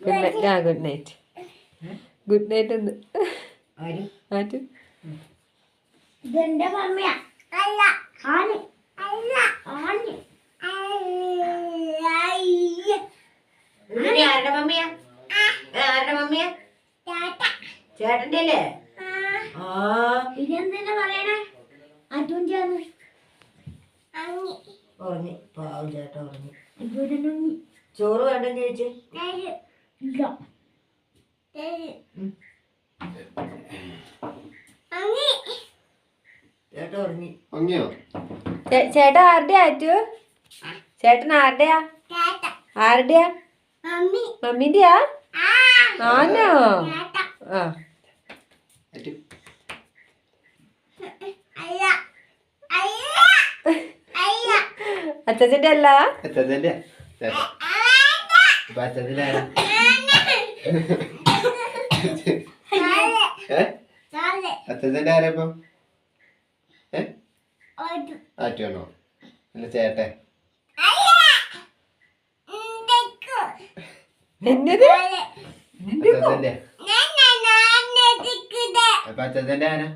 good night good night എന്ന് ആറ്റ് ഇതെന്റെ മമ്മിയാ അല്ല ആണ് അല്ല ആണ് ആരുടെ മമ്മിയാ ആരുടെ മമ്മിയാ ചേട്ടന്റെ അല്ലേ ഇതെന്തിനാ പറയണേ അതുകൊണ്ടാണ് ഉറങ്ങി പാവം ചേട്ടൻ ഉറങ്ങി ഇവിടെ ചോറ് വേണ്ടെന്ന് ചോദിച്ചു ചേട്ടൻ ഉറങ്ങി ചേട്ടൻ ആരുടെയാ ആറ്റു ചേട്ടൻ ആരുടെയാ ആരുടെയാ മമ്മീന്റെയാ ആണോ ആ അച്ഛൻ്റെ അല്ല അച്ഛൻ്റെ ആരപ്പം ആറ്റുവാണോ അല്ല ചേട്ടെ എന്നത് അപ്പൊ അച്ഛൻ്റെ ആരാ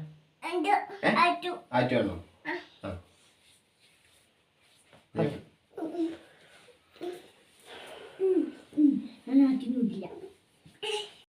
ആറ്റുവാണോ ഞാൻ ആറ്റിനൂടില്ല